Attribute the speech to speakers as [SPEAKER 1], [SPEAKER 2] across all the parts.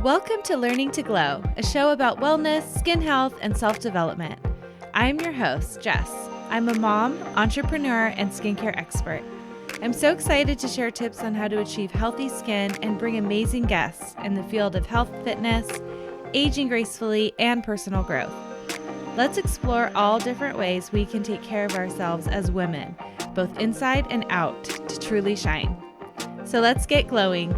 [SPEAKER 1] Welcome to Learning to Glow, a show about wellness, skin health, and self-development. I'm your host, Jess. I'm a mom, entrepreneur, and skincare expert. I'm so excited to share tips on how to achieve healthy skin and bring amazing guests in the field of health, fitness, aging gracefully, and personal growth. Let's explore all different ways we can take care of ourselves as women, both inside and out, to truly shine. So let's get glowing.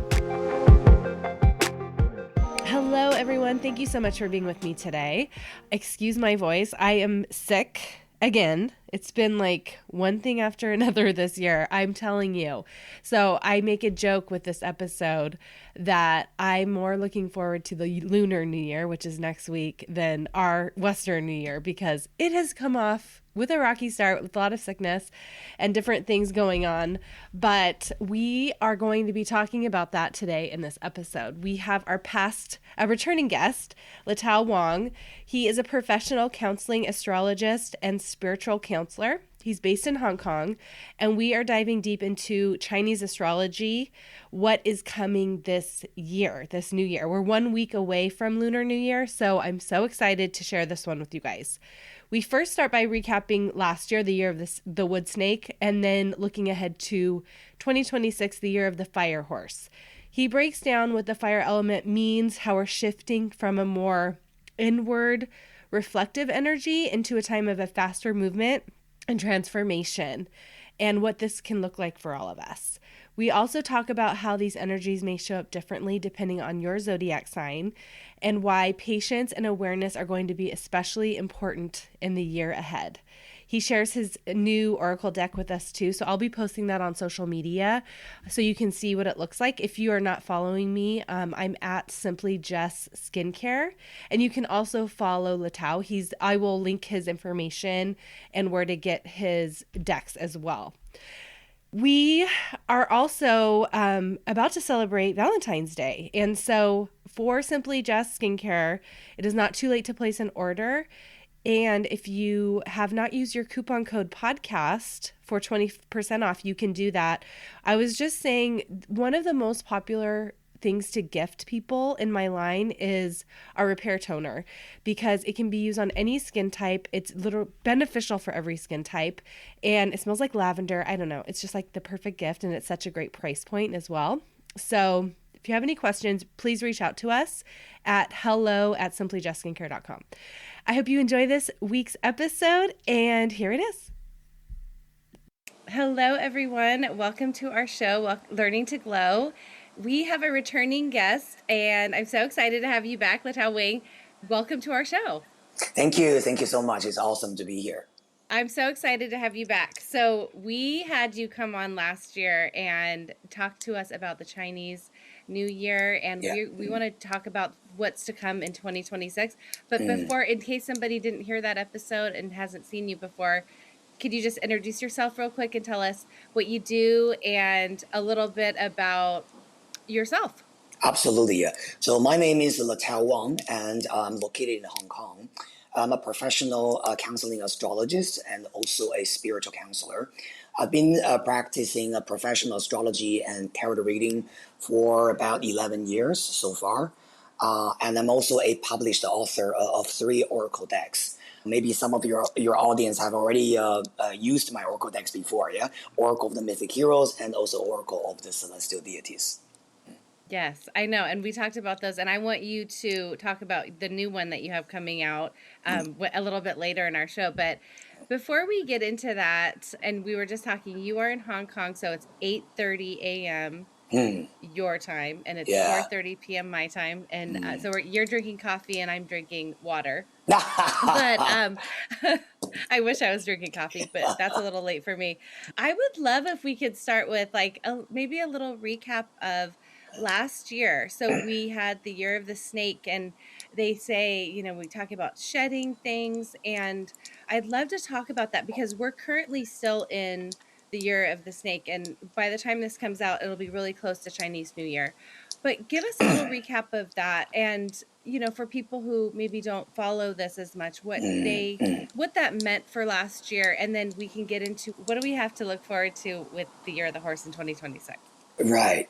[SPEAKER 1] Hello, everyone. Thank you so much for being with me today. Excuse my voice. I am sick again. It's been like one thing after another this year, I'm telling you. So I make a joke with this episode that I'm more looking forward to the Lunar New Year, which is next week, than our Western New Year, because it has come off with a rocky start with a lot of sickness and different things going on. But we are going to be talking about that today in this episode. We have a returning guest, Letao Wang. He is a professional counseling astrologist and spiritual counselor. He's based in Hong Kong, and we are diving deep into Chinese astrology, what is coming this year, this new year. We're 1 week away from Lunar New Year, so I'm so excited to share this one with you guys. We first start by recapping last year, the year of the wood snake, and then looking ahead to 2026, the year of the fire horse. He breaks down what the fire element means, how we're shifting from a more inward, reflective energy into a time of a faster movement and transformation, and what this can look like for all of us. We also talk about how these energies may show up differently depending on your zodiac sign, and why patience and awareness are going to be especially important in the year ahead. He shares his new oracle deck with us too, so I'll be posting that on social media so you can see what it looks like. If you are not following me, I'm at Simply Jess Skincare, and you can also follow Letao. I will link his information and where to get his decks as well. We are also about to celebrate Valentine's Day. And so for Simply Jess Skincare, it is not too late to place an order. And if you have not used your coupon code podcast for 20% off, you can do that. I was just saying, one of the most popular things to gift people in my line is a repair toner, because it can be used on any skin type. It's literally beneficial for every skin type, and it smells like lavender. I don't know. It's just like the perfect gift, and it's such a great price point as well. So if you have any questions, please reach out to us at hello@simplyjessskincare.com. I hope you enjoy this week's episode, and here it is. Hello, everyone. Welcome to our show, Learning to Glow. We have a returning guest, and I'm so excited to have you back, Letao Wang. Welcome to our show.
[SPEAKER 2] Thank you. Thank you so much. It's awesome to be here.
[SPEAKER 1] I'm so excited to have you back. So we had you come on last year and talk to us about the Chinese New Year, and we want to talk about what's to come in 2026. But before, in case somebody didn't hear that episode and hasn't seen you before, could you just introduce yourself real quick and tell us what you do and a little bit about yourself?
[SPEAKER 2] Absolutely. So my name is Letao Wang, and I'm located in Hong Kong. I'm a professional counseling astrologist and also a spiritual counselor. I've been practicing professional astrology and tarot reading for about 11 years so far. And I'm also a published author of 3 oracle decks. Maybe some of your audience have already used my oracle decks before, yeah? Oracle of the Mythic Heroes and also Oracle of the Celestial Deities.
[SPEAKER 1] Yes, I know. And we talked about those. And I want you to talk about the new one that you have coming out a little bit later in our show. But before we get into that, and we were just talking, you are in Hong Kong, so it's 8:30 a.m. your time, and it's 4:30 p.m. my time. And so you're drinking coffee and I'm drinking water. But I wish I was drinking coffee, but that's a little late for me. I would love if we could start with maybe a little recap of last year. So we had the year of the snake, and they say, we talk about shedding things, and I'd love to talk about that because we're currently still in the year of the snake, and by the time this comes out, it'll be really close to Chinese New Year. But give us a little recap of that, and for people who maybe don't follow this as much, what that meant for last year, and then we can get into what do we have to look forward to with the year of the horse in 2026.
[SPEAKER 2] Right.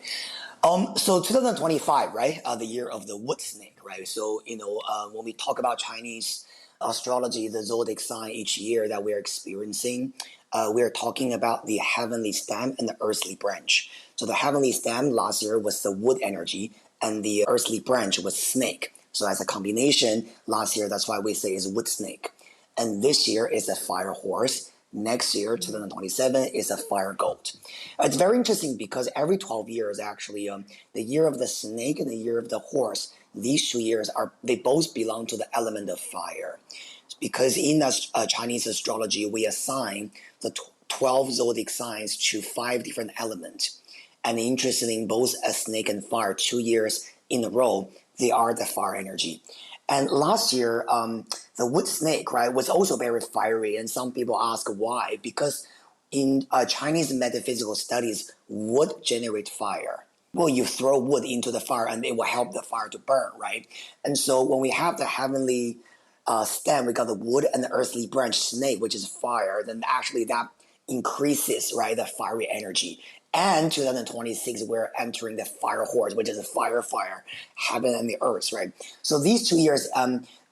[SPEAKER 2] So 2025, right? The year of the wood snake, right? So, when we talk about Chinese astrology, the zodiac sign each year that we're experiencing, we're talking about the heavenly stem and the earthly branch. So the heavenly stem last year was the wood energy, and the earthly branch was snake. So as a combination, last year, that's why we say is wood snake. And this year is a fire horse. Next year, 2027, is a fire goat. It's very interesting because every 12 years, actually, the year of the snake and the year of the horse, these 2 years they both belong to the element of fire. Because in Chinese astrology, we assign the 12 zodiac signs to 5 different elements. And interestingly, both a snake and fire, 2 years in a row, they are the fire energy. And last year, the wood snake, right, was also very fiery. And some people ask why. Because in Chinese metaphysical studies, wood generates fire. Well, you throw wood into the fire and it will help the fire to burn, right? And so when we have the heavenly stem, we got the wood and the earthly branch snake, which is fire, then actually that increases, right, the fiery energy. And 2026, we're entering the fire horse, which is a fire, heaven and the earth, right? So these 2 years,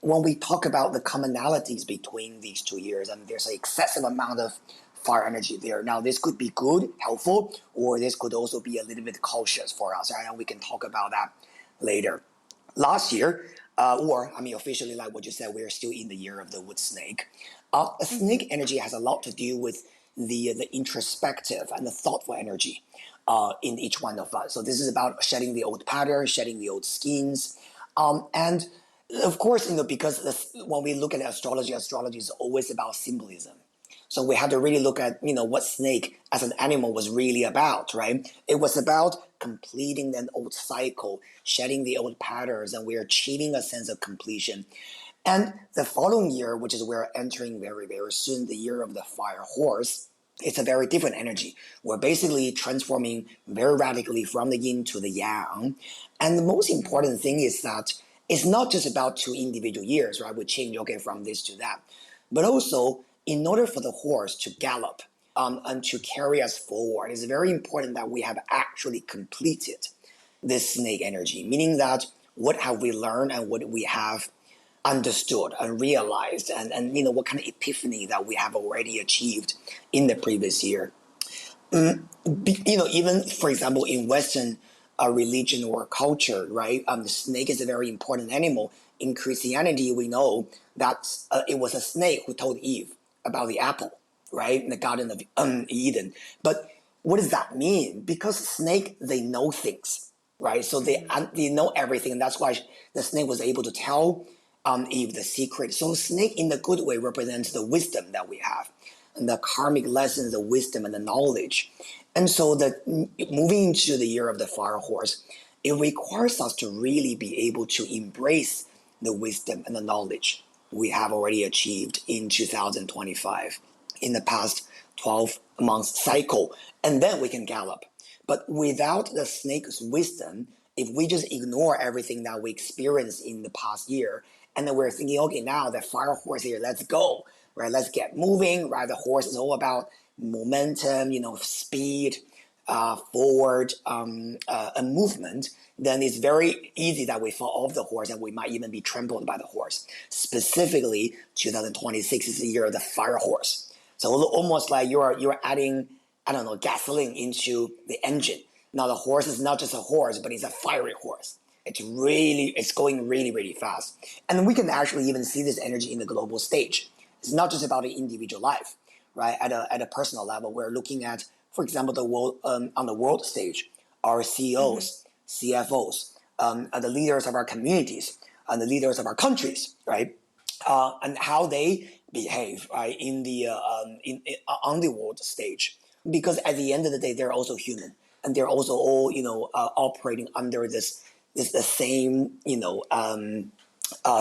[SPEAKER 2] when we talk about the commonalities between these 2 years, there's an excessive amount of fire energy there. Now, this could be good, helpful, or this could also be a little bit cautious for us, right? And we can talk about that later. Last year, officially, like what you said, we're still in the year of the wood snake. A snake energy has a lot to do with the introspective and the thoughtful energy in each one of us. So this is about shedding the old patterns, shedding the old skins, and of course, because when we look at astrology, astrology is always about symbolism. So we had to really look at, what snake as an animal was really about, right? It was about completing an old cycle, shedding the old patterns, and we're achieving a sense of completion. And the following year, which is we're entering very, very soon, the year of the fire horse, it's a very different energy. We're basically transforming very radically from the yin to the yang. And the most important thing is that it's not just about 2 individual years, right? We change, okay, from this to that. But also, in order for the horse to gallop and to carry us forward, it's very important that we have actually completed this snake energy, meaning that what have we learned and what we have understood and realized, and what kind of epiphany that we have already achieved in the previous year. Even for example, in Western religion or culture, right? The snake is a very important animal. In Christianity, we know that it was a snake who told Eve about the apple, right, in the Garden of Eden. But what does that mean? Because snake, they know things, right? So they know everything, and that's why the snake was able to tell Eve the secret. So snake, in the good way, represents the wisdom that we have, and the karmic lessons, the wisdom and the knowledge. And so moving into the year of the fire horse, it requires us to really be able to embrace the wisdom and the knowledge we have already achieved in 2025, in the past 12 months cycle, and then we can gallop. But without the snake's wisdom, if we just ignore everything that we experienced in the past year, and then we're thinking, okay, now the fire horse here, let's go, right? Let's get moving, right? The horse is all about momentum, speed, forward, and movement. Then it's very easy that we fall off the horse and we might even be trampled by the horse. Specifically, 2026 is the year of the fire horse. So almost like you're adding, I don't know, gasoline into the engine. Now the horse is not just a horse, but it's a fiery horse. It's going really, really fast. And we can actually even see this energy in the global stage. It's not just about the individual life, right? At a personal level, we're looking at, for example, the world on the world stage, our CEOs, CFOs, the leaders of our communities, and the leaders of our countries, right? And how they behave, right, in the on the world stage. Because at the end of the day, they're also human, and they're also all operating under the same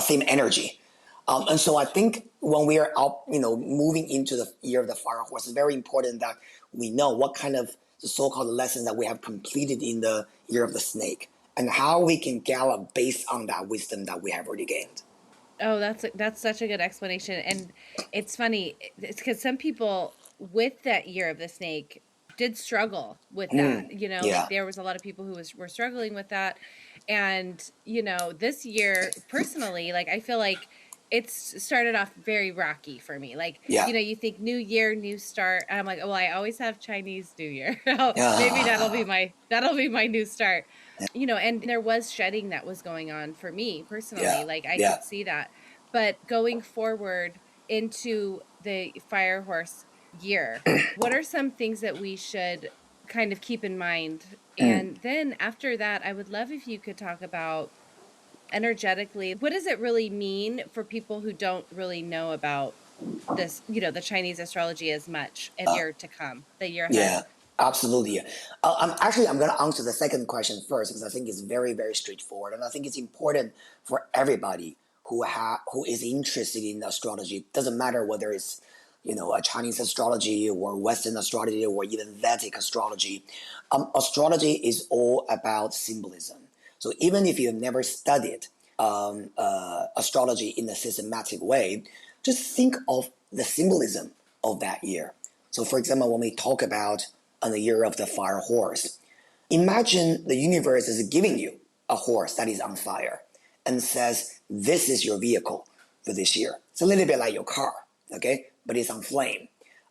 [SPEAKER 2] same energy. And so I think when we are out, moving into the year of the fire horse, it's very important that we know what kind of the so-called lessons that we have completed in the year of the snake, and how we can gallop based on that wisdom that we have already gained.
[SPEAKER 1] Oh, that's such a good explanation. And it's funny, it's because some people with that year of the snake, did struggle with that.
[SPEAKER 2] Yeah.
[SPEAKER 1] There was a lot of people who were struggling with that. And, this year personally, like, I feel like it's started off very rocky for me. Like,
[SPEAKER 2] Yeah.
[SPEAKER 1] you think new year, new start. And I'm like, well, I always have Chinese New Year. Maybe
[SPEAKER 2] Yeah.
[SPEAKER 1] that'll be my new start. And there was shedding that was going on for me personally.
[SPEAKER 2] Yeah.
[SPEAKER 1] Like, I
[SPEAKER 2] Yeah.
[SPEAKER 1] could see that. But going forward into the fire horse year, what are some things that we should kind of keep in mind?
[SPEAKER 2] Mm.
[SPEAKER 1] And then after that, I would love if you could talk about energetically, what does it really mean for people who don't really know about this, the Chinese astrology as much, and year to come, the year ahead?
[SPEAKER 2] Yeah, absolutely. I'm going to answer the second question first because I think it's very, very straightforward, and I think it's important for everybody who is interested in astrology. It doesn't matter whether it's a Chinese astrology or Western astrology or even Vedic astrology. Astrology is all about symbolism. So even if you've never studied astrology in a systematic way, just think of the symbolism of that year. So, for example, when we talk about on the year of the fire horse, imagine the universe is giving you a horse that is on fire and says, this is your vehicle for this year. It's a little bit like your car, okay? But it's on flame.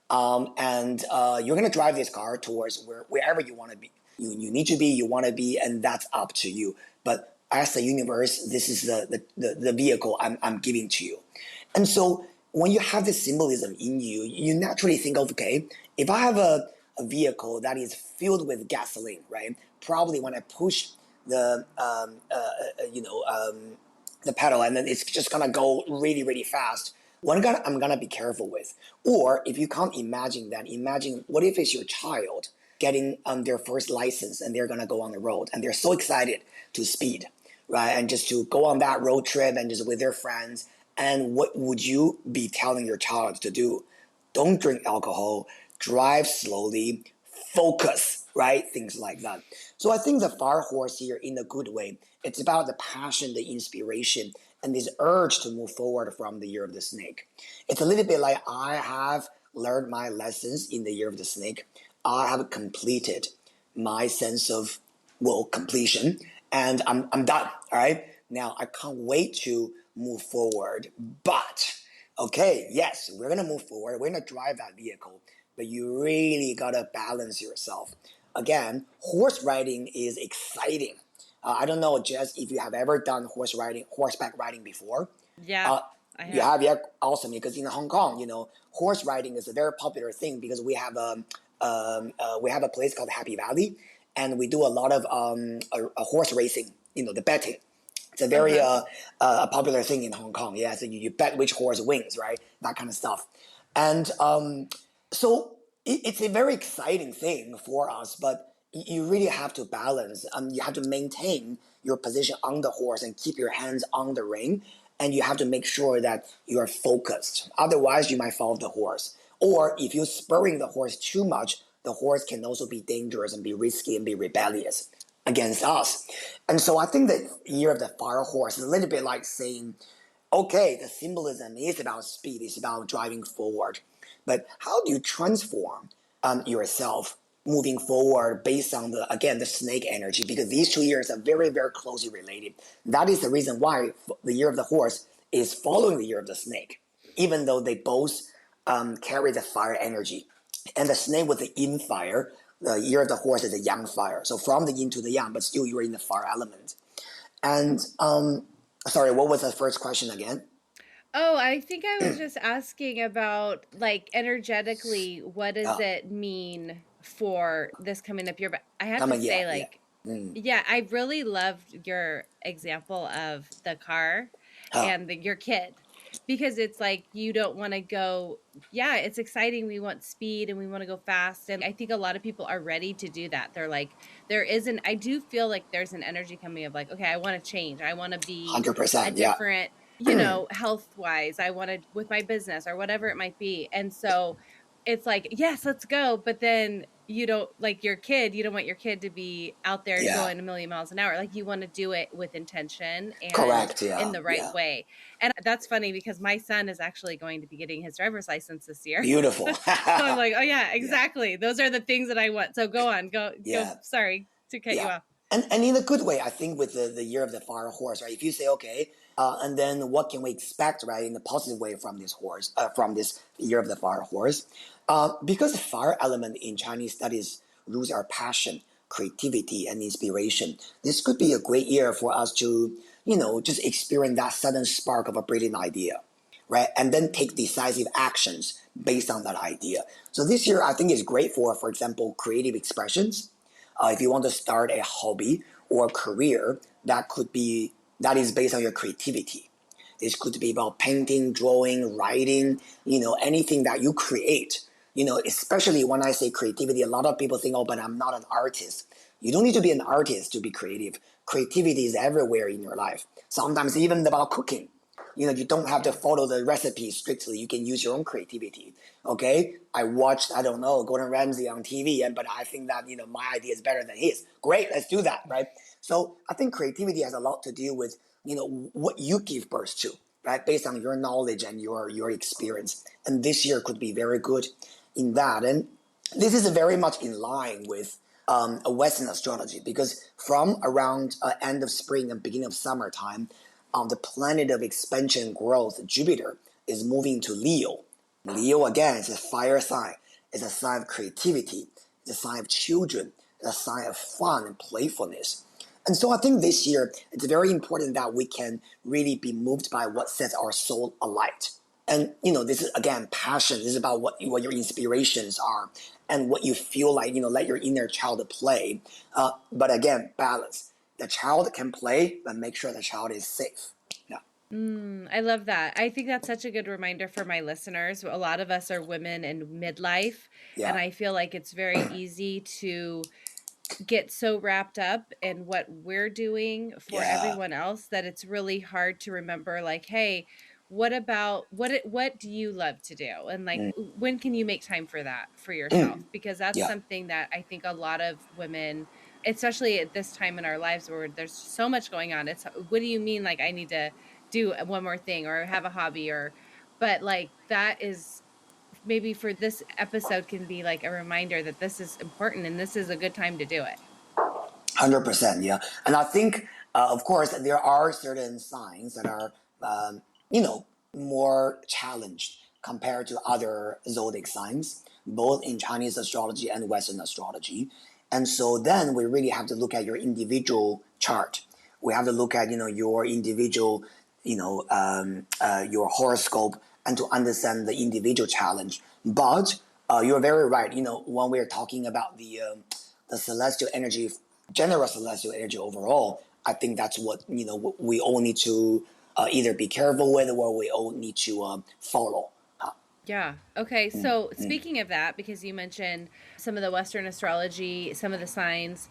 [SPEAKER 2] And you're going to drive this car towards wherever you want to be. You need to be, you want to be, and that's up to you. But as the universe, this is the vehicle I'm giving to you. And so when you have this symbolism in you, you naturally think of, okay, if I have a vehicle that is filled with gasoline, right? Probably when I push the the pedal and then it's just gonna go really, really fast. I'm gonna be careful with. Or if you can't imagine that, imagine what if it's your child getting their first license and they're gonna go on the road and they're so excited to speed, right? And just to go on that road trip and just with their friends. And what would you be telling your child to do? Don't drink alcohol, drive slowly, focus, right? Things like that. So I think the fire horse here, in a good way, it's about the passion, the inspiration, and this urge to move forward from the year of the snake. It's a little bit like I have learned my lessons in the year of the snake. I have completed my sense of, completion, and I'm done. All right. Now I can't wait to move forward. But okay, yes, we're gonna move forward. We're gonna drive that vehicle, but you really gotta balance yourself. Again, horse riding is exciting. I don't know, Jess, if you have ever done horseback riding before.
[SPEAKER 1] Yeah,
[SPEAKER 2] Uh,
[SPEAKER 1] I
[SPEAKER 2] you
[SPEAKER 1] have.
[SPEAKER 2] have, yeah, awesome. Because in Hong Kong, horse riding is a very popular thing because we have a place called Happy Valley, and we do a lot of a horse racing. The betting. It's a very
[SPEAKER 1] Uh-huh.
[SPEAKER 2] popular thing in Hong Kong. Yeah, so you bet which horse wins, right? That kind of stuff. And so it's a very exciting thing for us, but you really have to balance. You have to maintain your position on the horse and keep your hands on the rein, and you have to make sure that you are focused. Otherwise, you might fall off the horse. Or if you're spurring the horse too much, the horse can also be dangerous and be risky and be rebellious against us. And so I think the year of the fire horse is a little bit like saying, okay, the symbolism is about speed, it's about driving forward. But how do you transform yourself moving forward based on the snake energy? Because these 2 years are very, very closely related. That is the reason why the year of the horse is following the year of the snake, even though they both carry the fire energy. And the snake with the yin fire, the year of the horse is a yang fire. So from the yin to the yang, but still you're in the fire element. And sorry, what was the first question again?
[SPEAKER 1] Oh, I think I was just asking about, like, energetically, what does
[SPEAKER 2] Uh,
[SPEAKER 1] it mean for this coming up year? But I have to
[SPEAKER 2] yeah,
[SPEAKER 1] say,
[SPEAKER 2] yeah.
[SPEAKER 1] like,
[SPEAKER 2] Mm.
[SPEAKER 1] yeah, I really loved your example of the car
[SPEAKER 2] Huh.
[SPEAKER 1] and your kid, because it's like you don't want to go. Yeah, it's exciting. We want speed and we want to go fast. And I think a lot of people are ready to do that. They're like, I do feel like there's an energy coming of like, okay, I want to change. I want to be a
[SPEAKER 2] 100%. Yeah.
[SPEAKER 1] different, health wise. I want to, with my business or whatever it might be. And so it's like, yes, let's go. But then you don't like your kid, you don't want your kid to be out there
[SPEAKER 2] Yeah.
[SPEAKER 1] going a million miles an hour. Like you want to do it with intention and
[SPEAKER 2] Correct.
[SPEAKER 1] in
[SPEAKER 2] Yeah.
[SPEAKER 1] the right
[SPEAKER 2] Yeah.
[SPEAKER 1] way. And that's funny because my son is actually going to be getting his driver's license this year.
[SPEAKER 2] Beautiful.
[SPEAKER 1] So I'm like, oh yeah, exactly. Yeah. Those are the things that I want. So go on, go.
[SPEAKER 2] Yeah.
[SPEAKER 1] Sorry to cut you
[SPEAKER 2] Yeah.
[SPEAKER 1] off.
[SPEAKER 2] And in a good way, I think with the year of the fire horse, right? If you say, okay, and then what can we expect, right, in a positive way from this horse, from this year of the fire horse? Because the fire element in Chinese studies roots our passion, creativity, and inspiration. This could be a great year for us to, just experience that sudden spark of a brilliant idea, right? And then take decisive actions based on that idea. So this year, I think is great for example, creative expressions. If you want to start a hobby or a career that is based on your creativity. This could be about painting, drawing, writing, anything that you create. Especially when I say creativity, a lot of people think, oh, but I'm not an artist. You don't need to be an artist to be creative. Creativity is everywhere in your life. Sometimes even about cooking. You don't have to follow the recipe strictly. You can use your own creativity. Okay, I watched, I don't know, Gordon Ramsay on TV, but I think that my idea is better than his. Great, let's do that, right? So I think creativity has a lot to do with what you give birth to, right? Based on your knowledge and your experience. And this year could be very good in that. And this is very much in line with a Western astrology because from around end of spring and beginning of summertime, the planet of expansion and growth, Jupiter, is moving to Leo. Leo, again, is a fire sign. It's a sign of creativity. It's a sign of children. It's a sign of fun and playfulness. And so I think this year, it's very important that we can really be moved by what sets our soul alight. And, this is, again, passion. This is about what your inspirations are and what you feel like, let your inner child play. But again, balance. The child can play, but make sure the child is safe. Yeah.
[SPEAKER 1] I love that. I think that's such a good reminder for my listeners. A lot of us are women in midlife,
[SPEAKER 2] Yeah.
[SPEAKER 1] and I feel like it's very easy to get so wrapped up in what we're doing for everyone else that it's really hard to remember, like, hey, what do you love to do, and like when can you make time for that for yourself, because that's something that I think a lot of women, especially at this time in our lives where there's so much going on, it's what do you mean, like I need to do one more thing or have a hobby, but like that is maybe for this episode can be like a reminder that this is important and this is a good time to do it.
[SPEAKER 2] 100%, yeah. And I think, of course, there are certain signs that are, more challenged compared to other zodiac signs, both in Chinese astrology and Western astrology. And so then we really have to look at your individual chart. We have to look at, your individual, your horoscope and to understand the individual challenge. But you're very right. When we're talking about the celestial energy, general celestial energy overall, I think that's what we all need to either be careful with or we all need to follow.
[SPEAKER 1] Yeah. Okay. So speaking of that, because you mentioned some of the Western astrology, some of the signs,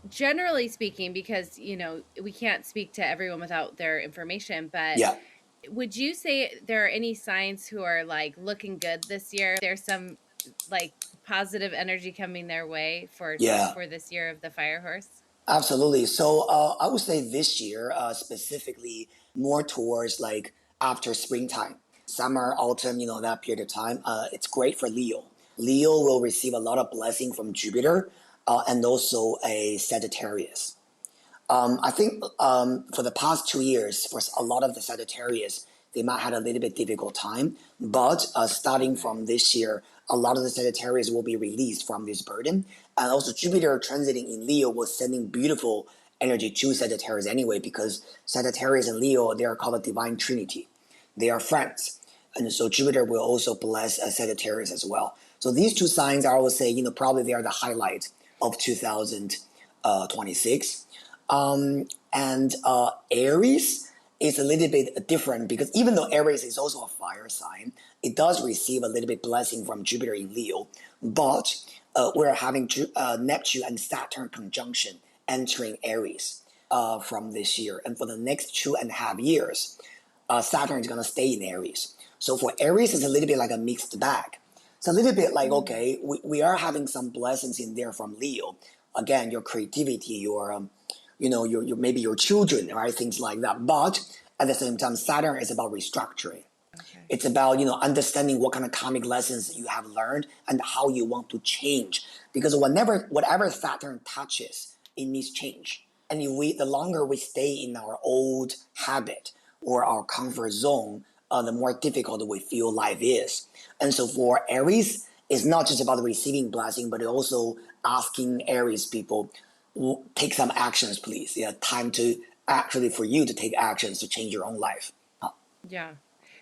[SPEAKER 1] generally speaking, because, we can't speak to everyone without their information, but
[SPEAKER 2] Yeah.
[SPEAKER 1] would you say there are any signs who are like looking good this year? There's some like positive energy coming their way for this year of the fire horse?
[SPEAKER 2] Absolutely. So I would say this year, specifically more towards like after springtime, summer, autumn, that period of time, it's great for Leo. Leo will receive a lot of blessing from Jupiter and also a Sagittarius. I think for the past 2 years, for a lot of the Sagittarius, they might have a little bit difficult time. But starting from this year, a lot of the Sagittarius will be released from this burden. And also Jupiter transiting in Leo was sending beautiful energy to Sagittarius anyway, because Sagittarius and Leo, they are called a divine trinity. They are friends. And so Jupiter will also bless Sagittarius as well. So these two signs, I would say, probably they are the highlight of 2026. And Aries is a little bit different because even though Aries is also a fire sign, it does receive a little bit blessing from Jupiter in Leo. But we're having Neptune and Saturn conjunction entering Aries from this year. And for the next 2.5 years, Saturn is going to stay in Aries. So for Aries, it's a little bit like a mixed bag. It's a little bit like, okay, we are having some blessings in there from Leo. Again, your creativity, your maybe your children, right? Things like that. But at the same time, Saturn is about restructuring.
[SPEAKER 1] Okay.
[SPEAKER 2] It's about understanding what kind of karmic lessons you have learned and how you want to change. Because whatever Saturn touches, it needs change. And the longer we stay in our old habit or our comfort zone, the more difficult we feel life is. And so for Aries, it's not just about receiving blessing, but also asking Aries people, take some actions, please. Yeah, time to actually for you to take actions to change your own life.
[SPEAKER 1] Yeah.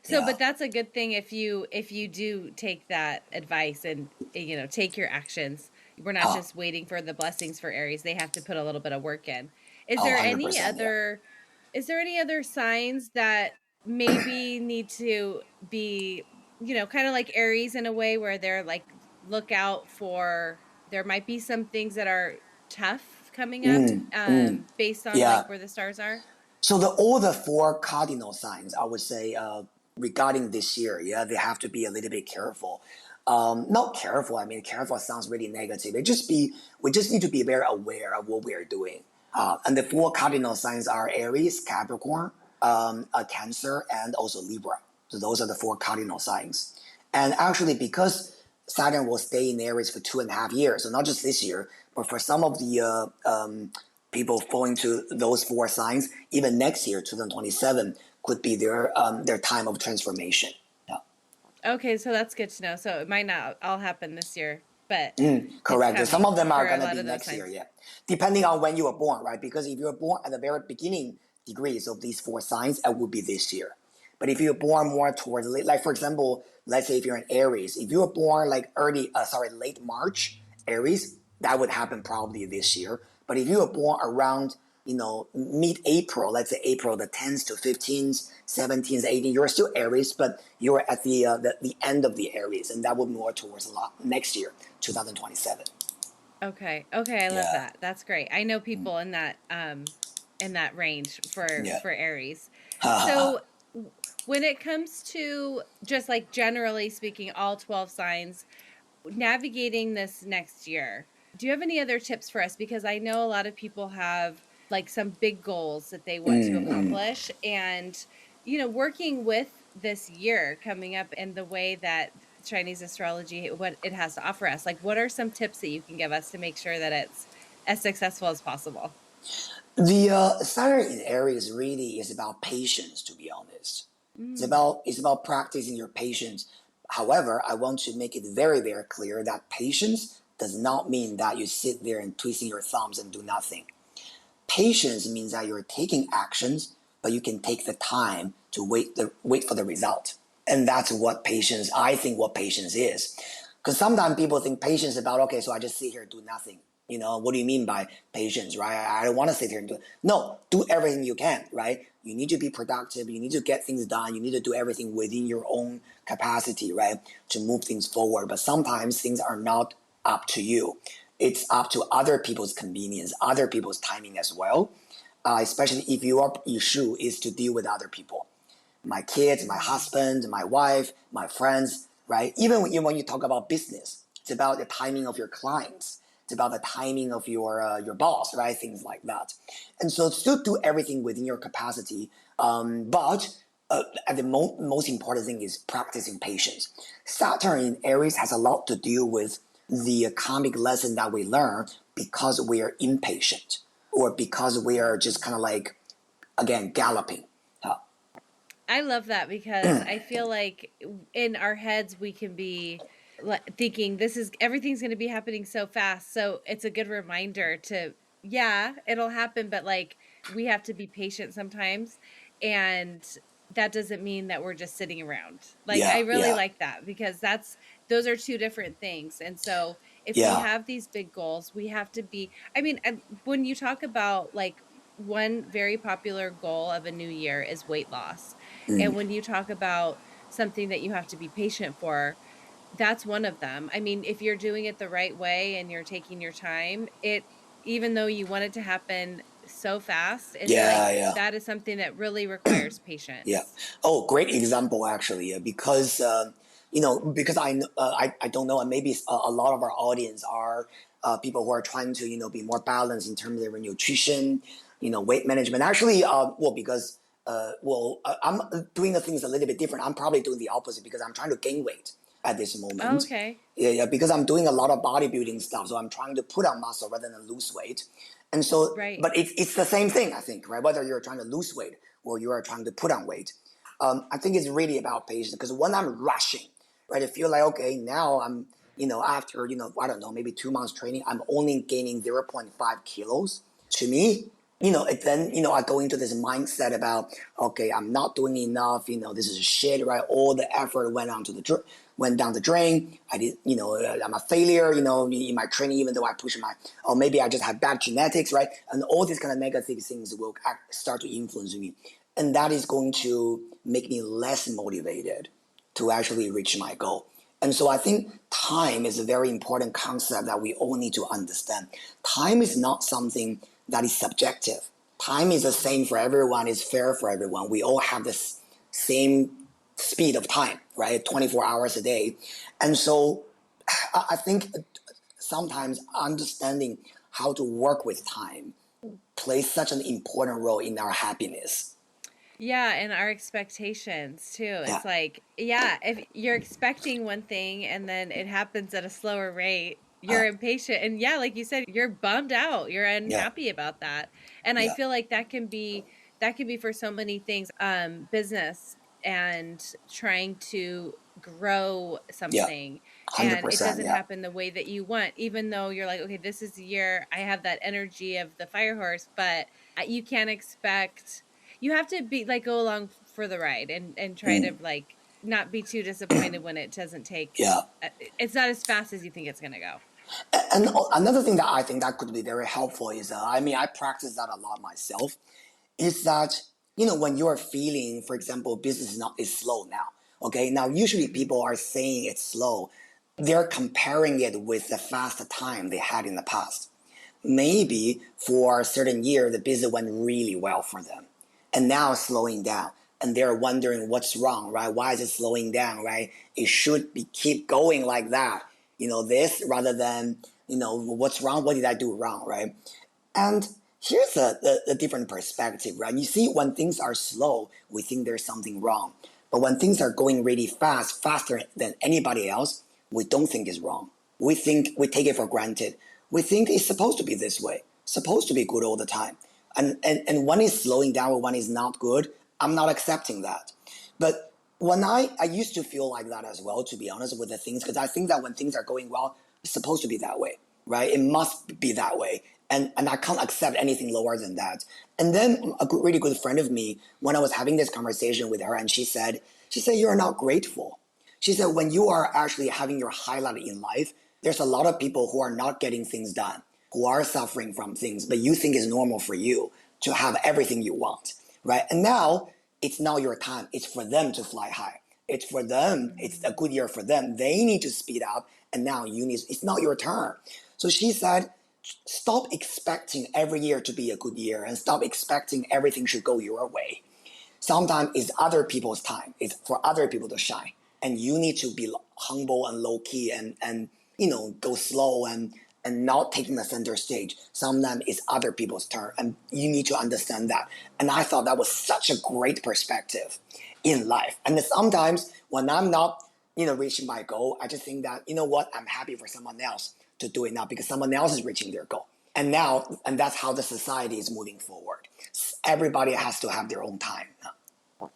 [SPEAKER 1] So,
[SPEAKER 2] Yeah.
[SPEAKER 1] but that's a good thing if you do take that advice and take your actions. We're not
[SPEAKER 2] Uh,
[SPEAKER 1] just waiting for the blessings for Aries. They have to put a little bit of work in. Is
[SPEAKER 2] oh,
[SPEAKER 1] there any
[SPEAKER 2] 100%. Yeah.
[SPEAKER 1] other signs that maybe need to be, kind of like Aries in a way where they're like look out for there might be some things that are tough coming up based on
[SPEAKER 2] Yeah.
[SPEAKER 1] like where the stars are?
[SPEAKER 2] So all the four cardinal signs, I would say, regarding this year, yeah, they have to be a little bit careful. Not careful. I mean, careful sounds really negative. We just need to be very aware of what we are doing. And the four cardinal signs are Aries, Capricorn, Cancer, and also Libra. So those are the four cardinal signs. And actually, because Saturn will stay in Aries for 2.5 years, so not just this year, but for some of the people falling to those four signs, even next year, 2027, could be their time of transformation. Yeah.
[SPEAKER 1] Okay, so that's good to know. So it might not all happen this year, but it's
[SPEAKER 2] Correct. Some
[SPEAKER 1] coming
[SPEAKER 2] of them are
[SPEAKER 1] for a
[SPEAKER 2] going to
[SPEAKER 1] lot
[SPEAKER 2] be
[SPEAKER 1] of those
[SPEAKER 2] next year,
[SPEAKER 1] signs.
[SPEAKER 2] yeah. Depending on when you were born, right? Because if you were born at the very beginning degrees of these four signs, it would be this year. But if you're born more towards late, like for example, let's say if you're in Aries, if you were born like late March, Aries, that would happen probably this year. But if you were born around, mid-April, let's say April the 10th to 15th, 17th, 18th, you're still Aries, but you're at the end of the Aries, and that would more towards a lot next year, 2027.
[SPEAKER 1] Okay. Okay, I love
[SPEAKER 2] Yeah.
[SPEAKER 1] that. That's great. I know people in that range
[SPEAKER 2] Yeah.
[SPEAKER 1] for Aries.
[SPEAKER 2] Ha ha ha.
[SPEAKER 1] So when it comes to just like generally speaking all 12 signs navigating this next year, do you have any other tips for us? Because I know a lot of people have like some big goals that they want to accomplish and working with this year coming up and the way that Chinese astrology what it has to offer us, like what are some tips that you can give us to make sure that it's as successful as possible?
[SPEAKER 2] The Saturn in Aries really is about patience, to be honest.
[SPEAKER 1] Mm.
[SPEAKER 2] It's about practicing your patience. However, I want to make it very, very clear that patience does not mean that you sit there and twisting your thumbs and do nothing. Patience means that you're taking actions, but you can take the time to wait for the result. And that's what patience, I think what patience is. Because sometimes people think patience is about, okay, so I just sit here and do nothing. What do you mean by patience, right? I don't want to sit here and do it. No, do everything you can, right? You need to be productive. You need to get things done. You need to do everything within your own capacity, right? To move things forward. But sometimes things are not up to you. It's up to other people's convenience, other people's timing as well. Especially if your issue is to deal with other people, my kids, my husband, my wife, my friends, right? Even when you talk about business, it's about the timing of your clients. It's about the timing of your boss, right? Things like that. And so still do everything within your capacity, but the most important thing is practicing patience. Saturn in Aries has a lot to do with the karmic lesson that we learn because we are impatient or because we are just kind of like, again, galloping. Uh,
[SPEAKER 1] I love that because I feel like in our heads we can be thinking this is everything's going to be happening so fast. So it's a good reminder to yeah, it'll happen, but like we have to be patient sometimes, and that doesn't mean that we're just sitting around. Like I
[SPEAKER 2] yeah,
[SPEAKER 1] really
[SPEAKER 2] yeah,
[SPEAKER 1] like that because those are two different things. And so if we
[SPEAKER 2] yeah.
[SPEAKER 1] have these big goals, we have to be I mean, when you talk about like one very popular goal of a new year is weight loss. And when you talk about something that you have to be patient for, that's one of them. I mean, if you're doing it the right way and you're taking your time, even though you want it to happen so fast, it's
[SPEAKER 2] Yeah,
[SPEAKER 1] like
[SPEAKER 2] yeah,
[SPEAKER 1] that is something that really requires
[SPEAKER 2] yeah.
[SPEAKER 1] patience.
[SPEAKER 2] Oh, great example actually, because because I don't know, and maybe a lot of our audience are people who are trying to, be more balanced in terms of their nutrition, weight management. Actually, because I'm doing the things a little bit different. I'm probably doing the opposite because I'm trying to gain weight at this
[SPEAKER 1] Oh,
[SPEAKER 2] moment.
[SPEAKER 1] okay.
[SPEAKER 2] Yeah, because I'm doing a lot of bodybuilding stuff, so I'm trying to put on muscle rather than lose weight. And so,
[SPEAKER 1] Right.
[SPEAKER 2] but it's the same thing, I think, right? Whether you're trying to lose weight or you are trying to put on weight, I think it's really about patience. Because when I'm rushing, right, I feel like okay, now I'm, after I don't know, maybe 2 months training, I'm only gaining 0.5 kilos. To me, then I go into this mindset about okay, I'm not doing enough. This is shit, right? All the effort went down the drain. I did, I'm a failure. In my training, even though I push or maybe I just have bad genetics, right? And all these kind of negative things will start to influence me, and that is going to make me less motivated to actually reach my goal. And so I think time is a very important concept that we all need to understand. Time is not something that is subjective. Time is the same for everyone, it's fair for everyone. We all have this same speed of time, right? 24 hours a day. And so I think sometimes understanding how to work with time plays such an important role in our happiness.
[SPEAKER 1] Yeah, and our expectations too.
[SPEAKER 2] Yeah,
[SPEAKER 1] It's like, yeah, if you're expecting one thing and then it happens at a slower rate,
[SPEAKER 2] uh,
[SPEAKER 1] you're impatient. And yeah, like you said, you're bummed out. You're
[SPEAKER 2] yeah,
[SPEAKER 1] unhappy about that. And I
[SPEAKER 2] yeah,
[SPEAKER 1] feel like that can be for so many things, business and trying to grow
[SPEAKER 2] yeah,
[SPEAKER 1] something and it
[SPEAKER 2] 100%.
[SPEAKER 1] doesn't
[SPEAKER 2] Yeah.
[SPEAKER 1] happen the way that you want, even though you're like, okay, this is the year I have that energy of the fire horse, but you can't expect, you have to be like, go along for the ride and try to
[SPEAKER 2] Mm,
[SPEAKER 1] like not be too disappointed when it doesn't take,
[SPEAKER 2] yeah.
[SPEAKER 1] it's not as fast as you think it's going to go.
[SPEAKER 2] And another thing that I think that could be very helpful is, I practice that a lot myself, is that, when you're feeling, for example, business is slow now. Okay. Now, usually
[SPEAKER 1] Hmm.
[SPEAKER 2] people are saying it's slow. They're comparing it with the fast time they had in the past. Maybe for a certain year, the business went really well for them. And now it's slowing down. And they're wondering what's wrong, right? Why is it slowing down, right? It should be keep going like that. This rather than, what's wrong? What did I do wrong, right? And here's a different perspective, right? You see, when things are slow, we think there's something wrong. But when things are going really fast, faster than anybody else, we don't think it's wrong. We take it for granted. We think it's supposed to be this way, supposed to be good all the time. And when it's slowing down or when it's not good, I'm not accepting that. But when I used to feel like that as well, to be honest, with the things, because I think that when things are going well, it's supposed to be that way, right? It must be that way. And I can't accept anything lower than that. And then really good friend of me, when I was having this conversation with her, and she said, you're not grateful. She said, when you are actually having your highlight in life, there's a lot of people who are not getting things done, who are suffering from things, but you think it's normal for you to have everything you want, right? And now it's not your time. It's for them to fly high. It's for them. It's a good year for them. They need to speed up, and now it's not your turn. So she said, stop expecting every year to be a good year and stop expecting everything should go your way. Sometimes it's other people's time. It's for other people to shine. And you need to be humble and low key and go slow and not taking the center stage. Sometimes it's other people's turn. And you need to understand that. And I thought that was such a great perspective in life. And sometimes when I'm not, reaching my goal, I just think that, what, I'm happy for someone else to do it now because someone else is reaching their goal. And that's how the society is moving forward. Everybody has to have their own time.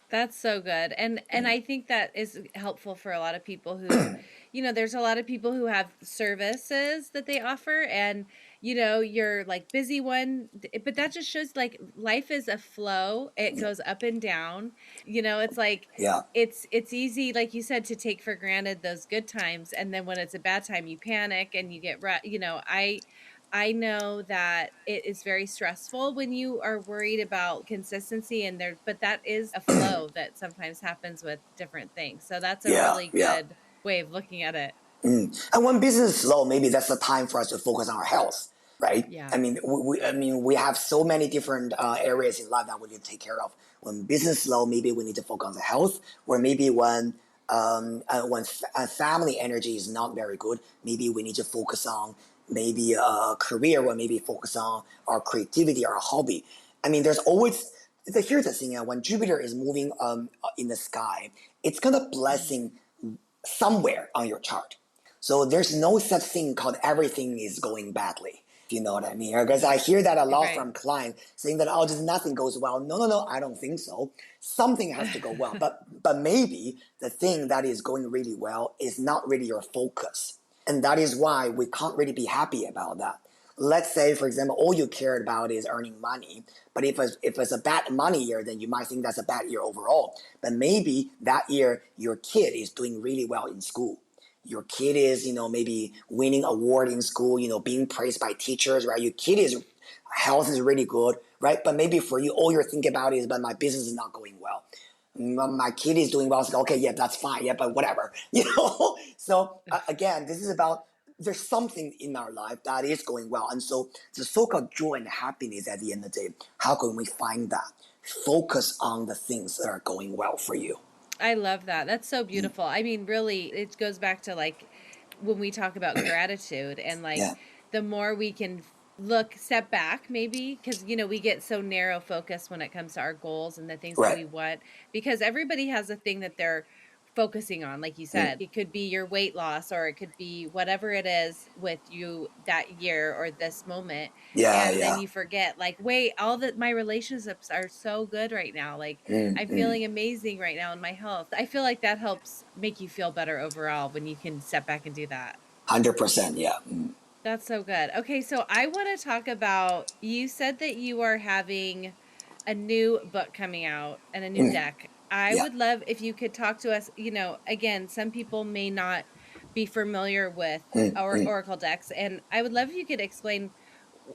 [SPEAKER 1] That's so good. And I think that is helpful for a lot of people who, there's a lot of people who have services that they offer and you're like busy one, but that just shows like life is a flow. It goes up and down. It's like
[SPEAKER 2] Yeah,
[SPEAKER 1] it's easy, like you said, to take for granted those good times, and then when it's a bad time you panic and you get I know that it is very stressful when you are worried about consistency and there, but that is a flow that sometimes happens with different things. So that's a
[SPEAKER 2] yeah,
[SPEAKER 1] really
[SPEAKER 2] yeah.
[SPEAKER 1] good way of looking at it.
[SPEAKER 2] And when business is slow, maybe that's the time for us to focus on our health, right?
[SPEAKER 1] Yeah.
[SPEAKER 2] I mean, we have so many different areas in life that we need to take care of. When business is slow, maybe we need to focus on the health, or maybe when When family energy is not very good, maybe we need to focus on maybe a career, or maybe focus on our creativity, our hobby. I mean, there's always. Here's the thing: when Jupiter is moving in the sky, it's gonna blessing somewhere on your chart. So there's no such thing called everything is going badly. If you know what I mean? Because I hear that a lot
[SPEAKER 1] Right.
[SPEAKER 2] from clients saying that, oh, just nothing goes well. No, no, no, I don't think so. Something has to go well. But maybe the thing that is going really well is not really your focus. And that is why we can't really be happy about that. Let's say, for example, all you cared about is earning money. But if it's a bad money year, then you might think that's a bad year overall. But maybe that year your kid is doing really well in school. Your kid is, maybe winning award in school, being praised by teachers, right? Your kid is health is really good, right? But maybe for you, all you're thinking about is, but my business is not going well. My kid is doing well. So, okay, yeah, that's fine. Yeah, but whatever, So again, this is about there's something in our life that is going well. And so the so-called joy and happiness at the end of the day, how can we find that? Focus on the things that are going well for you.
[SPEAKER 1] I love that. That's so beautiful. I mean, really, it goes back to like when we talk about gratitude and like
[SPEAKER 2] Yeah,
[SPEAKER 1] the more we can step back maybe because we get so narrow focused when it comes to our goals and the things that
[SPEAKER 2] right.
[SPEAKER 1] we want because everybody has a thing that they're focusing on. Like you
[SPEAKER 2] Mm.
[SPEAKER 1] said, it could be your weight loss or it could be whatever it is with you that year or this moment,
[SPEAKER 2] Yeah,
[SPEAKER 1] and then
[SPEAKER 2] yeah.
[SPEAKER 1] you forget like, wait, all that my relationships are so good right now, like
[SPEAKER 2] Mm,
[SPEAKER 1] I'm
[SPEAKER 2] mm.
[SPEAKER 1] feeling amazing right now in my health. I feel like that helps make you feel better overall when you can step back and do that.
[SPEAKER 2] 100%, yeah. Mm.
[SPEAKER 1] That's so good. Okay, so I want to talk about, you said that you are having a new book coming out and a new
[SPEAKER 2] Mm.
[SPEAKER 1] deck. I
[SPEAKER 2] Yeah.
[SPEAKER 1] would love if you could talk to us. Again, some people may not be familiar with
[SPEAKER 2] Mm,
[SPEAKER 1] our
[SPEAKER 2] mm.
[SPEAKER 1] oracle decks, and I would love if you could explain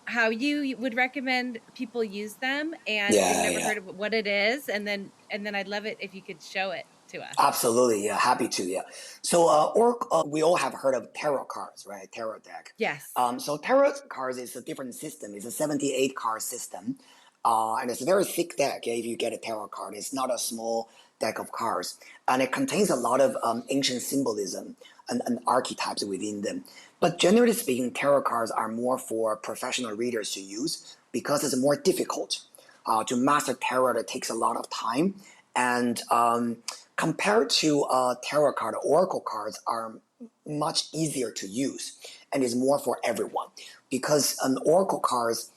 [SPEAKER 1] how you would recommend people use them, and if they've
[SPEAKER 2] Yeah,
[SPEAKER 1] never
[SPEAKER 2] yeah.
[SPEAKER 1] heard of what it is, and then I'd love it if you could show it to us.
[SPEAKER 2] Absolutely, yeah. Happy to, yeah. So, we all have heard of tarot cards, right? Tarot deck.
[SPEAKER 1] Yes.
[SPEAKER 2] So tarot cards is a different system. It's a 78 card system, and it's a very thick deck. Yeah, if you get a tarot card, it's not a small deck of cards, and it contains a lot of ancient symbolism and archetypes within them. But generally speaking, tarot cards are more for professional readers to use because it's more difficult. To master tarot, it takes a lot of time, and compared to tarot card, oracle cards are much easier to use and is more for everyone because oracle cards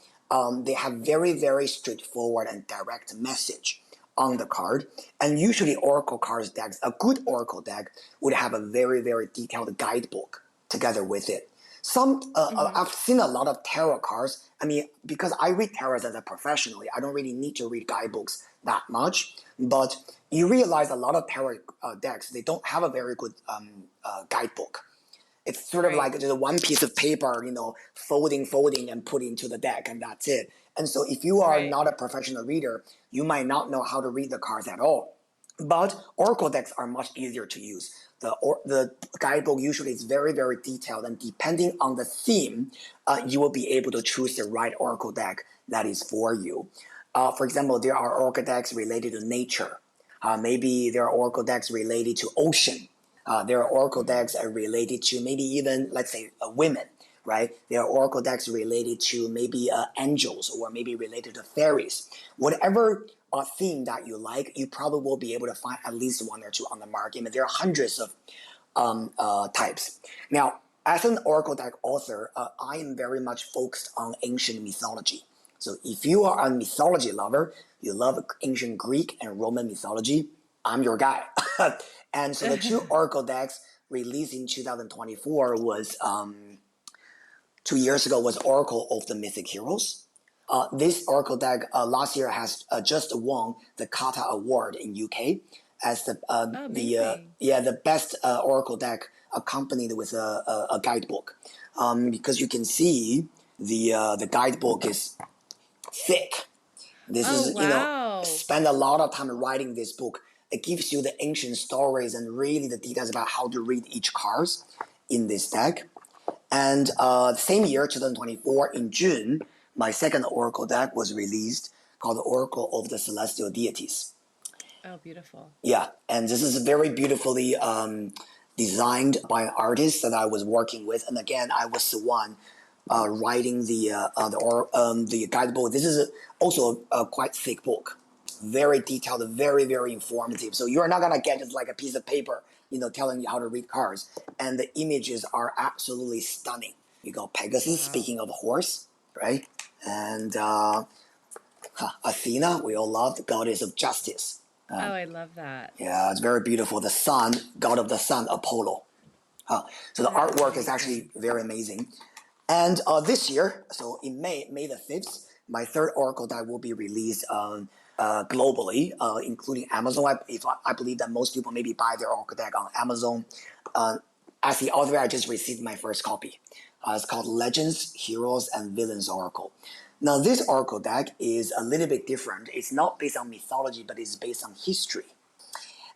[SPEAKER 2] they have very very straightforward and direct message on the card, and usually oracle cards decks, a good oracle deck would have a very very detailed guidebook together with it.
[SPEAKER 1] Hmm.
[SPEAKER 2] I've seen a lot of tarot cards. I mean, because I read tarot as a professionally, I don't really need to read guidebooks that much. But you realize a lot of tarot decks they don't have a very good guidebook. It's sort of
[SPEAKER 1] Right.
[SPEAKER 2] like just one piece of paper, folding, and put into the deck, and that's it. And so, if you are
[SPEAKER 1] Right.
[SPEAKER 2] not a professional reader, you might not know how to read the cards at all. But oracle decks are much easier to use. The guidebook usually is very very detailed, and depending on the theme, you will be able to choose the right oracle deck that is for you. For example, there are oracle decks related to nature. Maybe there are oracle decks related to ocean. There are oracle
[SPEAKER 1] Hmm.
[SPEAKER 2] decks related to maybe even, let's say, women, right? There are oracle decks related to maybe angels or maybe related to fairies. Whatever theme that you like, you probably will be able to find at least one or two on the market. I mean, there are hundreds of types. Now, as an oracle deck author, I am very much focused on ancient mythology. So if you are a mythology lover, you love ancient Greek and Roman mythology, I'm your guy. And so the two oracle decks released in 2024 was 2 years ago was Oracle of the Mythic Heroes. This Oracle deck last year has just won the Kata Award in UK as
[SPEAKER 1] Oh, amazing.
[SPEAKER 2] the best Oracle deck accompanied with a guidebook. Because you can see the guidebook is thick. This
[SPEAKER 1] Oh,
[SPEAKER 2] is
[SPEAKER 1] wow.
[SPEAKER 2] spend a lot of time writing this book. It gives you the ancient stories and really the details about how to read each cards in this deck. And the same year, 2024, in June, my second Oracle deck was released called the Oracle of the Celestial Deities.
[SPEAKER 1] Oh, beautiful.
[SPEAKER 2] Yeah, and this is very beautifully designed by an artist that I was working with. And again, I was the one writing the guidebook. This is also a quite thick book, very detailed, very very informative. So you're not gonna get just like a piece of paper, telling you how to read cards. And the images are absolutely stunning. You got Pegasus,
[SPEAKER 1] Wow.
[SPEAKER 2] speaking of horse, right? And Athena, we all love the goddess of justice.
[SPEAKER 1] Oh, I love that.
[SPEAKER 2] Yeah, it's very beautiful. The sun, god of the sun, Apollo. So the
[SPEAKER 1] That's
[SPEAKER 2] artwork is
[SPEAKER 1] amazing.
[SPEAKER 2] actually very amazing. And this year, so in May the 5th, my third oracle deck will be released globally, including Amazon. I believe that most people maybe buy their oracle deck on Amazon. As the author, I just received my first copy. It's called Legends, Heroes, and Villains Oracle. Now, this oracle deck is a little bit different. It's not based on mythology, but it's based on history.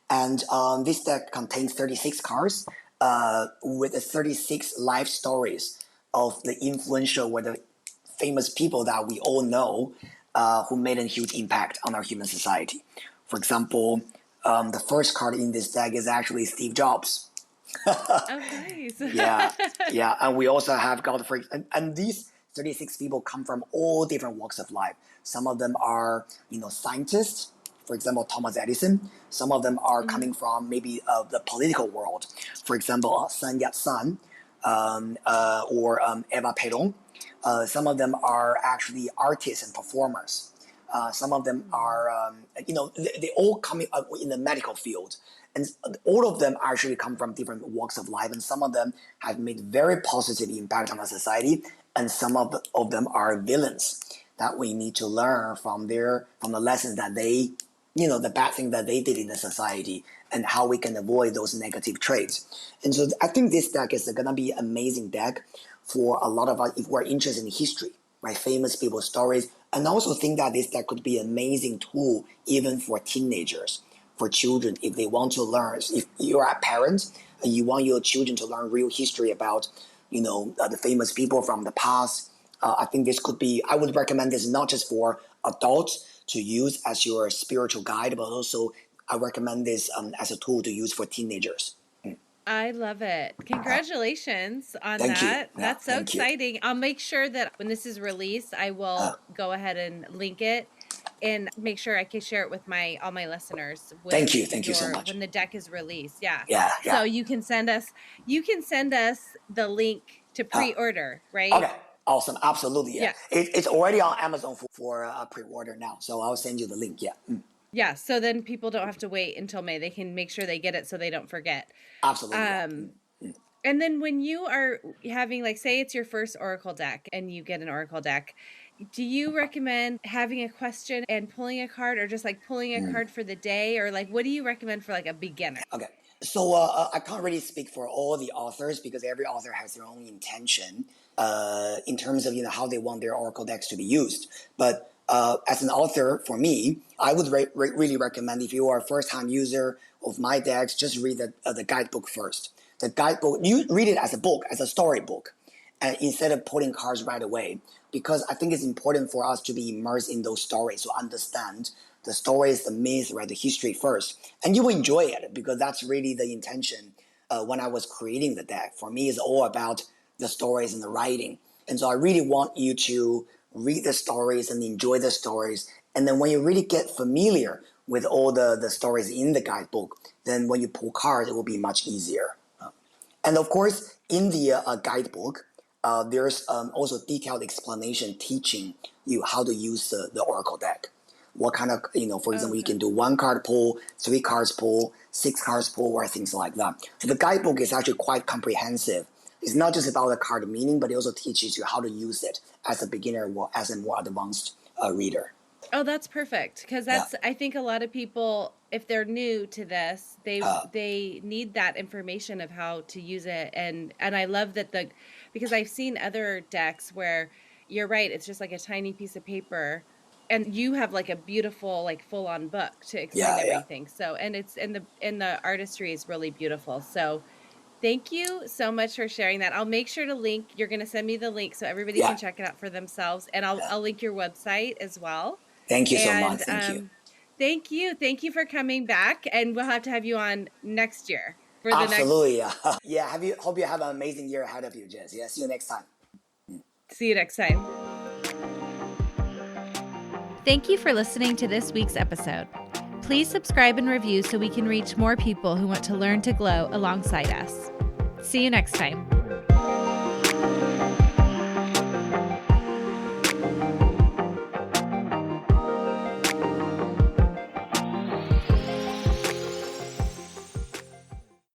[SPEAKER 2] And this deck contains 36 cards with the 36 life stories of the influential or the famous people that we all know who made a huge impact on our human society. For example, the first card in this deck is actually Steve Jobs.
[SPEAKER 1] Oh, nice.
[SPEAKER 2] Yeah, yeah, and we also have got and these 36 people come from all different walks of life. Some of them are scientists, for example Thomas Edison. Some of them are coming from maybe the political world, for example Sun Yat-sen, or Eva Peron. Some of them are actually artists and performers. Some of them are, they all come in the medical field. And all of them actually come from different walks of life. And some of them have made very positive impact on our society. And some of them are villains that we need to learn from the lessons that they, the bad thing that they did in the society and how we can avoid those negative traits. And so I think this deck is going to be an amazing deck for a lot of us if we're interested in history, right? Famous people's stories. And I also think that this deck could be an amazing tool even for teenagers, for children, if they want to learn. If you're a parent and you want your children to learn real history about, the famous people from the past, I think this could be, I would recommend this not just for adults to use as your spiritual guide, but also I recommend this as a tool to use for teenagers.
[SPEAKER 1] I love it. Congratulations on
[SPEAKER 2] Thank you.
[SPEAKER 1] that.
[SPEAKER 2] Yeah,
[SPEAKER 1] That's so
[SPEAKER 2] thank you.
[SPEAKER 1] exciting. I'll make sure that when this is released, I will go ahead and link it and make sure I can share it with all my listeners when
[SPEAKER 2] Thank you so much.
[SPEAKER 1] when the deck is released. Yeah.
[SPEAKER 2] Yeah, yeah.
[SPEAKER 1] So you can send us the link to pre-order, right?
[SPEAKER 2] Okay, awesome, absolutely. Yeah,
[SPEAKER 1] Yeah.
[SPEAKER 2] it's already on Amazon for pre-order now, so I'll send you the link. Yeah.
[SPEAKER 1] Yeah, so then people don't have to wait until May. They can make sure they get it so they don't forget.
[SPEAKER 2] Absolutely.
[SPEAKER 1] And then when you are having, like, say it's your first Oracle deck and you get an Oracle deck, do you recommend having a question and pulling a card, or just like pulling a card for the day, or like what do you recommend for like a beginner?
[SPEAKER 2] Okay. So I can't really speak for all the authors because every author has their own intention in terms of how they want their oracle decks to be used. But as an author, for me, I would really recommend, if you are a first-time user of my decks, just read the guidebook first. The guidebook, you read it as a book, as a storybook, and instead of pulling cards right away, because I think it's important for us to be immersed in those stories to understand the stories, the myth, right, the history first, and you will enjoy it because that's really the intention. When I was creating the deck, for me, it's all about the stories and the writing, and so I really want you to read the stories and enjoy the stories, and then when you really get familiar with all the stories in the guidebook, then when you pull cards, it will be much easier. And of course, in the guidebook, there's also detailed explanation teaching you how to use the Oracle deck. What kind of, for example, you can do one card pull, three cards pull, six cards pull, or things like that. So the guidebook is actually quite comprehensive. It's not just about the card meaning, but it also teaches you how to use it as a beginner or as a more advanced reader.
[SPEAKER 1] Oh, that's perfect, because I think a lot of people, if they're new to this, they need that information of how to use it, and I love that because I've seen other decks where you're right, it's just like a tiny piece of paper, and you have like a beautiful like full on book to explain everything. So and it's and the artistry is really beautiful. So thank you so much for sharing that. I'll make sure to link. You're going to send me the link so everybody can check it out for themselves, and I'll link your website as well.
[SPEAKER 2] Thank you so
[SPEAKER 1] And
[SPEAKER 2] much. Thank you.
[SPEAKER 1] Thank you. Thank you for coming back. And we'll have to have you on next year for the
[SPEAKER 2] Absolutely. Yeah. Hope you have an amazing year ahead of you, Jess. Yeah. See you next time.
[SPEAKER 1] See you next time. Thank you for listening to this week's episode. Please subscribe and review so we can reach more people who want to learn to glow alongside us. See you next time.